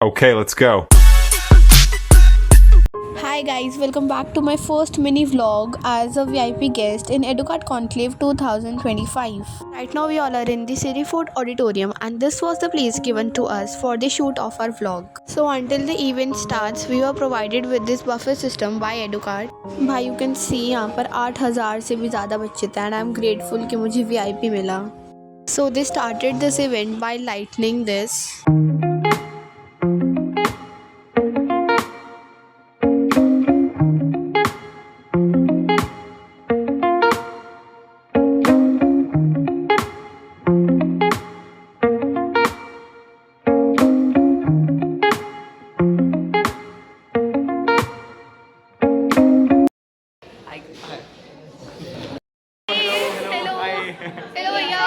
Okay, let's go. Hi guys, welcome back to my first mini vlog as a VIP guest in Educard Conclave 2025. Right now we all are in the City Food Auditorium and this was the place given to us for the shoot of our vlog. So until the event starts, we were provided with this buffet system by Educard. भाई you can see यहाँ पर 8,000 से भी ज़्यादा बच्चे थे and I'm grateful कि मुझे VIP मिला. So they started this event by lighting this. Hello भैया.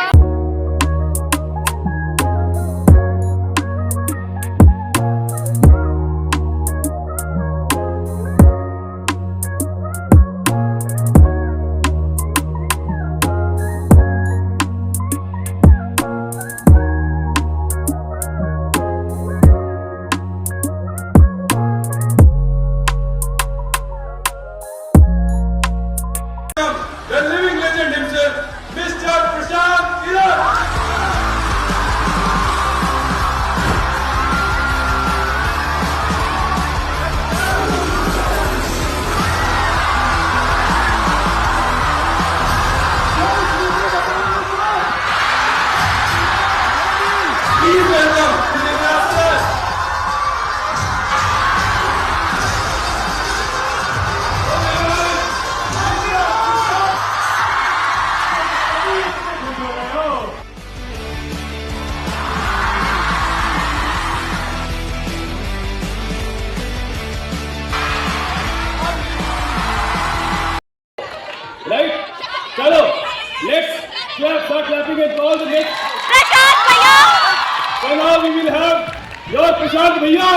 The living legend himself, Mr. Prashant Kiran. Please welcome to the master. Right? Chalo, let's start clapping with all the next. प्रशांत भैया. So now we will have your Prashant Bhaiya.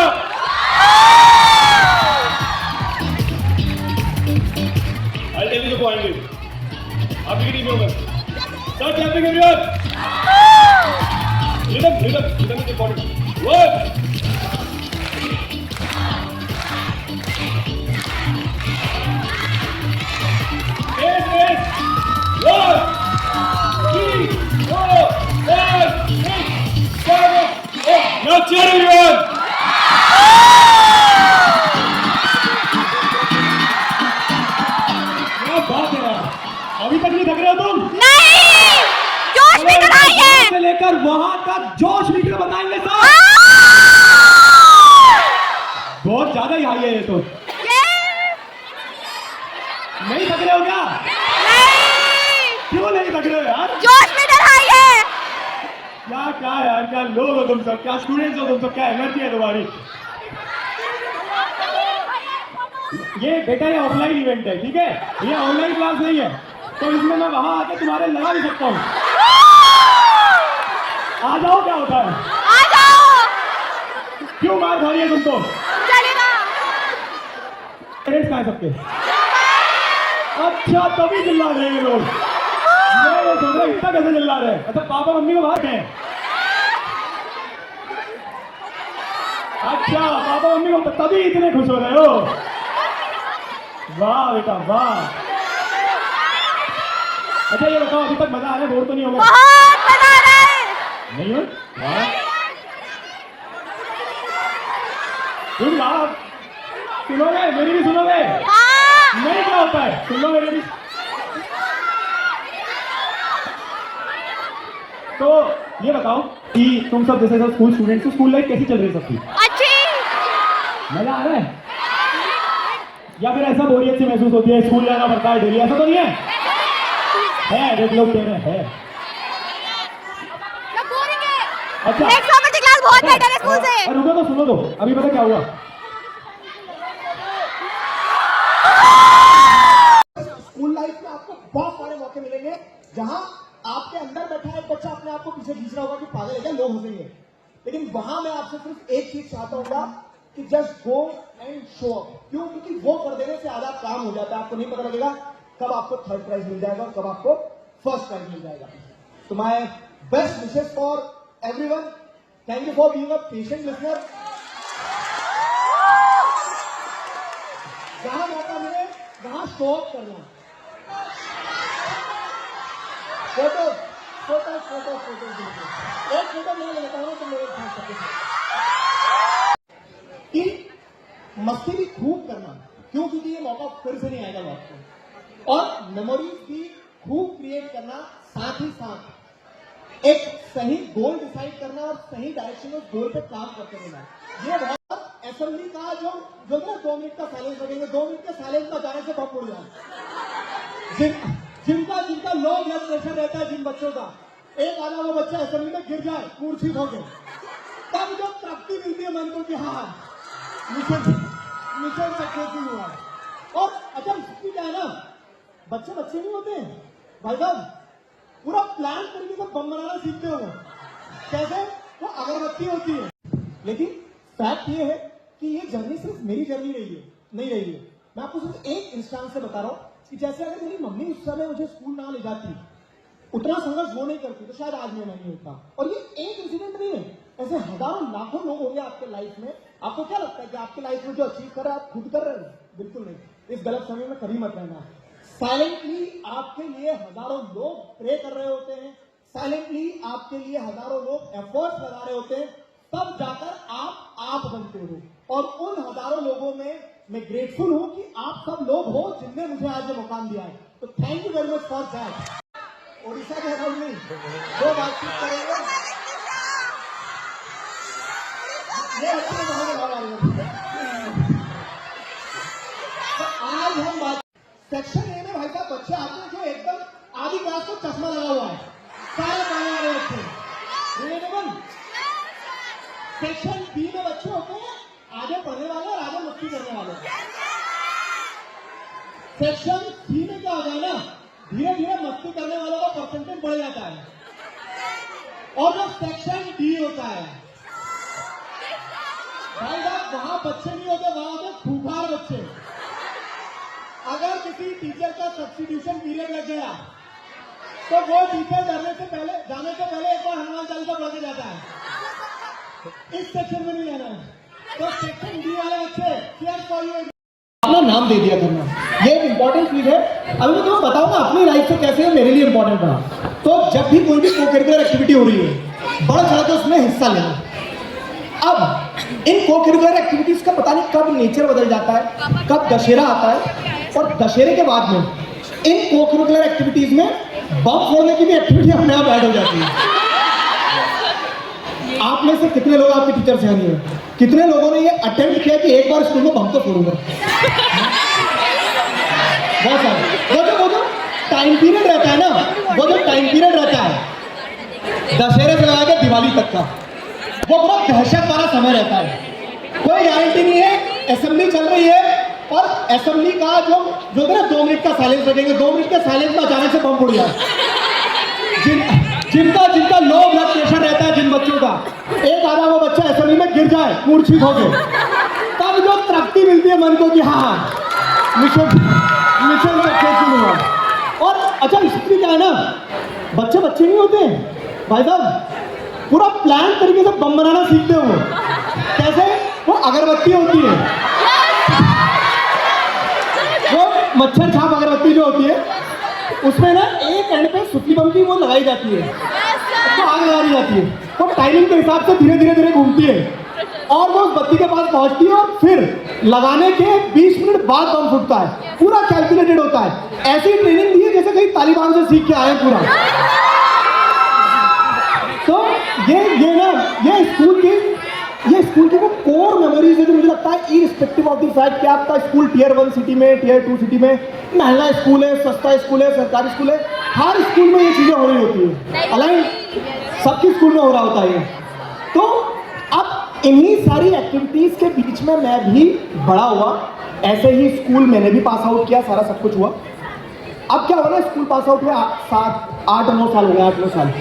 I'll tell you the point. After getting over. Start clapping everyone. Rhythm is important. One. Pace. 1, 2, 3, 4, 5, 6, 7, 8. Now cheer everyone. क्या बात है यार, अभी तक नहीं थक रहे हो तुम? नहीं, जोश भी कराई है. से लेकर वहां तक जोश भी बताएंगे सर. बहुत ज्यादा ही हाई है ये तो. नहीं थक रहे हो क्या? क्यों नहीं थक रहे हो यार? जोश में डराई है. क्या यार, क्या लोग हो तुम सब, क्या स्टूडेंट्स हो तुम सब, क्या एनर्जी है तुम्हारी. ये बेटा ये ऑफलाइन इवेंट है, ठीक है, ये ऑनलाइन क्लास नहीं है, तो इसमें मैं वहां आके तुम्हारे लगा भी सकता हूँ. आ जाओ, क्या होता है? आ जाओ. क्यों मार खा रही है तुमको? चलेगा. पेरेंट्स कहाँ हैं सबके? अच्छा, तभी चिल्ला रहे हैं ये लोग. मैं सोच रहा इतना कैसे चिल्ला रहे हैं. अच्छा, पापा मम्मी को बाहर हैं. अच्छा, पापा मम्मी को तभी इतने खुश हो रहे हो. वाह बेटा वाह. अच्छा ये बताओ, अभी तक मजा आ रहा है? बोर तो नहीं होगा? बहुत मजा आ रहा है. नहीं हो? हाँ. सुन बाप, सुनोगे? मेरी भी सुनोगे? हाँ. नहीं, क्या होता है? सुन लो मेरी भी. तो ये बताओ कि तुम सब जैसे सब स्कूल स्टूडेंट्स हो, स्कूल लाइफ कैसी चल रही है सबकी? अच्छी. मजा आ रहा है या फिर ऐसा बोरियत सी महसूस होती है, स्कूल जाना पड़ता है डेली, ऐसा तो नहीं है? देख लोग कह रहे हैं. अच्छा, नेक्स्ट प्रॉपर्टी क्लास बहुत बेटर है स्कूल से. रुको तो सुनो तो, अभी पता क्या हुआ. स्कूल लाइफ में आपको बहुत सारे मौके मिलेंगे जहां आपके अंदर बैठा एक बच्चा अपने आप को पीछे खींच रहा होगा कि पागल है क्या, लोग हंसेंगे. लेकिन वहां मैं आपसे सिर्फ एक चीज चाहता हूँ कि just go and show up. क्यों? क्योंकि वो कर देने से आधा काम हो जाता है. आपको नहीं पता लगेगा कब आपको थर्ड प्राइज मिल जाएगा और कब आपको फर्स्ट प्राइज मिल जाएगा. तो my best wishes for everyone. Thank you for being a patient listener. Show off करना। फोटो फोटो फोटो फोटो एक फोटो मैं लेता हूँ तो मेरे कि मस्ती भी खूब करना, क्यों? क्योंकि ये मौका फिर से नहीं आएगा आपको। और मेमोरीज भी खूब क्रिएट करना, साथ ही साथ एक सही गोल डिसाइड करना और सही डायरेक्शन में गोल पे काम करते रहना। ये बहुत असेंबली का जो ना 2 मिनट का साइलेंस लगेंगे, 2 मिनट के साइलेंस में जाने से बहुत उड़ जाए। जिनका लो ब्लड प्रेशर रहता है, जिन बच्चों का, एक आधा वो बच्चा असेंबली में गिर जाए मूर्छित हो गए, तब जो तृप्ति मिलती है मन को कि हाँ मिशन सक्सेसफुल हुआ। और अच्छा इसकी क्या है ना, बच्चे नहीं होते हैं भाई साहब, पूरा प्लान करके तो बम बनाना सीखते हो। कैसे? वो अगरबत्ती होती है। लेकिन फैक्ट ये है कि ये जर्नी सिर्फ मेरी जर्नी नहीं रही है। मैं आपको सिर्फ एक इंस्टेंस से बता रहा हूं कि जैसे अगर मेरी मम्मी उस समय मुझे स्कूल ना ले जाती, उतना संघर्ष वो नहीं करती, तो शायद आज मैं नहीं होता। और ये एक इंसिडेंट नहीं है, ऐसे हजारों लाखों लोग होंगे आपके लाइफ में। आपको क्या लगता है कि आपके लाइफ में जो अचीव कर रहे हैं आप खुद कर रहे हो? बिल्कुल नहीं। इस गलत समय में कभी मत रहना। साइलेंटली आपके लिए हजारों लोग प्रे कर रहे होते हैं, साइलेंटली आपके लिए हजारों लोग एफर्ट्स लगा रहे होते हैं, तब जाकर आप बनते हो। और उन हजारों लोगों में मैं ग्रेटफुल हूं कि आप सब लोग हो जिनने मुझे आज ये मुकाम दिया है। तो thank you very much for that. Odisha के हाल में 2 बातचीत करेंगे, ये अच्छे आज हम बात सेक्शन ए में भाई साहब बच्चे आते हैं जो एकदम आधी क्लास को चश्मा लगा हुआ है, सारे पढ़ने वाले बच्चे रिलेटेबल। सेक्शन बी में बच्चे होते हैं आगे पढ़ने वाले और आगे मस्ती करने वाले। सेक्शन सी में क्या होता है ना, धीरे धीरे मस्ती करने वालों का परसेंटेज बढ़ जाता है। और जो सेक्शन डी होता है भाई साहब, वहां बच्चे नहीं होते, वहां होते खूंखार बच्चे। अगर किसी टीचर का सब्स्टिट्यूशन पीरियड लग गया तो वो टीचर जाने से पहले एक बार हनुमान चालीसा पढ़ के जाता है। इस सेक्शन में नहीं रहना है। तो सेक्शन डी वाले बच्चे चीयर्स फॉर यू, अपना नाम दे दिया करना, ये एक इंपॉर्टेंट चीज है। अभी मैं तुम्हें बताऊंगा अपनी लाइफ से कैसे मेरे लिए इंपॉर्टेंट बना। तो जब भी कोई भी को करिकुलर एक्टिविटी हो रही है, बढ़ चढ़ के उसमें हिस्सा लेना। अब इन को करिकुलर एक्टिविटीज का पता नहीं कब नेचर बदल जाता है, कब दशहरा आता है, और दशहरे के बाद में इन को करिकुलर एक्टिविटीज में बम फोड़ने की भी एक्टिविटी अपने आप ऐड हो जाती है। आप में से कितने लोग आपके टीचर से नहीं है? कितने लोगों ने ये अटेम्प्ट किया कि एक बार स्कूल में बम तो फोड़ूंगा? बहुत सारे। वो जो टाइम पीरियड रहता है ना, वो जो टाइम पीरियड रहता है दशहरे से लगा के दिवाली तक का, वो बहुत दहशत वाला समय रहता है। कोई गारंटी नहीं है, असेंबली चल रही है और असेंबली का जो 2 मिनट का साइलेंस लगेंगे, 2 मिनट के साइलेंस में अचानक से बम फूट जाए। जिनका लो ब्लड प्रेशर रहता है, जिन बच्चों का, एक आधा वो बच्चा असेंबली में गिर जाए मूर्छित हो गए, तब जो तृप्ति मिलती है मन को कि हाँ मिशन सक्सेसफुल हुआ। और अच्छा इसलिए क्या है ना, बच्चे नहीं होते हैं भाई साहब, पूरा प्लान तरीके से बम बनाना सीखते हो। कैसे? वो अगरबत्ती होती है, वो मच्छर छाप अगरबत्ती जो होती है, उसमें ना एक एंड पे सुतली बम की वो लगाई जाती है, उसको आग लगा दी जाती है। वो टाइमिंग के हिसाब से धीरे धीरे घूमती है और वो उस बत्ती के पास पहुंचती है और फिर लगाने के 20 मिनट बाद बम फूटता है। पूरा कैलकुलेटेड होता है। ऐसी ट्रेनिंग दी है जैसे कहीं तालिबान से सीख के आए पूरा। तो ये स्कूल की वो कोर मेमोरीज है जो मुझे लगता है इररिस्पेक्टिव ऑफ द फैक्ट कि आपका स्कूल टियर 1 सिटी में, टियर 2 सिटी में, महंगा स्कूल है, सस्ता स्कूल है, सरकारी स्कूल है, हर स्कूल में ये चीजें हो रही होती है। अलाइन सबके स्कूल में हो रहा होता है। तो अब इन्हीं सारी एक्टिविटीज के बीच में मैं भी बड़ा हुआ। ऐसे ही स्कूल मैंने भी पास आउट किया, सारा सब कुछ हुआ। अब क्या हुआ ना, स्कूल पास आउट हुआ 8-9 साल हो गए, 8-9 साल।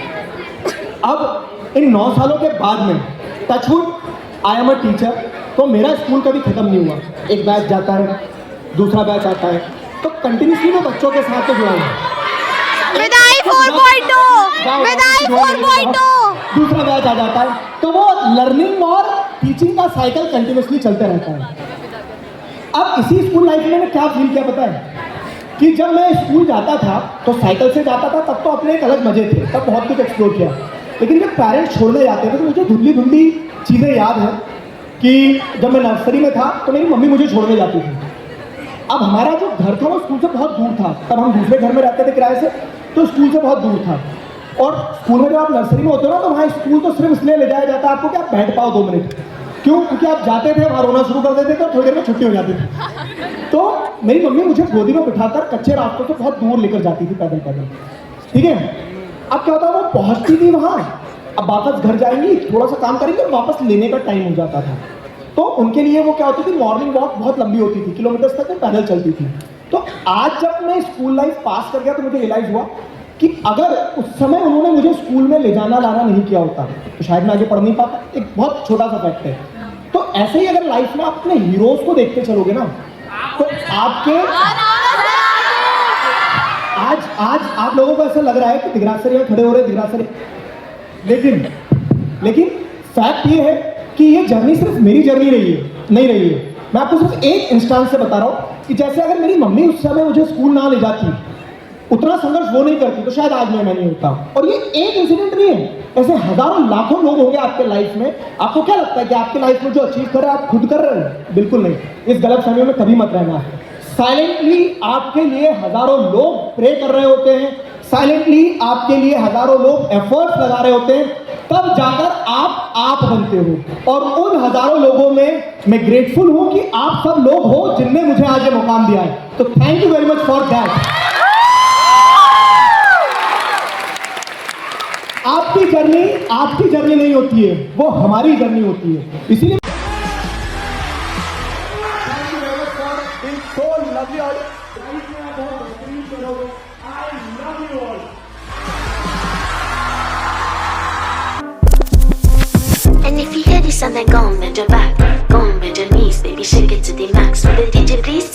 अब इन 9 सालों के बाद में touch wood I am a teacher, तो मेरा स्कूल कभी खत्म नहीं हुआ। एक बैच जाता है, दूसरा बैच आता है, तो कंटिन्यूसली मैं बच्चों के साथ तो जुड़ा हूँ। विदाई 4.2 दूसरा बैच आ जाता है, तो वो लर्निंग और टीचिंग का साइकिल कंटिन्यूसली चलते रहता है। अब इसी स्कूल लाइफ में मैंने क्या फील किया पता है कि जब मैं स्कूल जाता था तो साइकिल से जाता था, तब तो अपने एक अलग मजे थे, तब बहुत कुछ एक्सप्लोर किया। लेकिन जब पेरेंट्स छोड़ने जाते थे तो मुझे धुंधली धुंधली चीज़ें याद हैं कि जब मैं नर्सरी में था तो मेरी मम्मी मुझे छोड़ने जाती थी। अब हमारा जो घर था वो स्कूल से बहुत दूर था, तब हम दूसरे घर में रहते थे किराए से, तो स्कूल से बहुत दूर था। और स्कूल में जब आप नर्सरी में होते हो ना, तो वहाँ स्कूल तो सिर्फ इसलिए ले जाया जाता है आपको कि आप बैठ पाओ 2 मिनट। क्यों? क्योंकि आप जाते थे, वहाँ रोना शुरू कर देते थे और थोड़ी देर में छुट्टी हो जाती थी। तो मेरी मम्मी मुझे गोदी में बिठाकर कच्चे रास्तों से बहुत दूर लेकर जाती थी पैदल पैदल, ठीक है। अब क्या होता है, वो पहुँचती थी वहाँ, अब वापस घर जाएंगी, थोड़ा सा काम करेंगे और वापस लेने का टाइम हो जाता था। तो उनके लिए वो क्या होती थी, मॉर्निंग वॉक बहुत लंबी होती थी, किलोमीटर्स तक वो पैदल चलती थी। तो आज जब मैं स्कूल लाइफ पास कर गया तो मुझे रियलाइज हुआ कि अगर उस समय उन्होंने मुझे स्कूल में ले जाना लाना नहीं किया होता तो शायद मैं आगे पढ़ नहीं पाता। एक बहुत छोटा सा फैक्ट है। तो ऐसे ही अगर लाइफ में आप अपने हीरोज को देखते चलोगे ना, तो आपके आज आप लोगों को ऐसा लग रहा है कि दिगराज सर यहाँ खड़े हो रहे, दिगराज सर, लेकिन फैक्ट ये है कि ये जर्नी सिर्फ मेरी जर्नी नहीं रही है। मैं आपको सिर्फ एक इंस्टांस से बता रहा हूँ कि जैसे अगर मेरी मम्मी उस समय मुझे स्कूल ना ले जाती, उतना संघर्ष वो नहीं करती, तो शायद आज मैं नहीं होता। और ये एक इंसिडेंट नहीं है, ऐसे हजारों लाखों लोग होंगे आपके लाइफ में। आपको क्या लगता है कि आपके लाइफ में जो अचीव कर रहे हैं आप खुद कर रहे हैं? बिल्कुल नहीं। इस गलत समय में कभी मत रहना है। साइलेंटली आपके लिए हजारों लोग प्रे कर रहे होते हैं, साइलेंटली आपके लिए हजारों लोग एफर्ट्स लगा रहे होते हैं, तब जाकर आप बनते हो। और उन हजारों लोगों में मैं ग्रेटफुल हूं कि आप सब लोग हो जिनने मुझे आज ये मुकाम दिया है। तो thank you very much for that. आपकी जर्नी नहीं होती है, वो हमारी जर्नी होती है। इसीलिए thank you very much for being so lovely audience. बहुत बेहतरीन करोगे। I love you all. And if you hear this and then go on bend your back, go on bend your knees, baby shake it to the max. Will the DJ please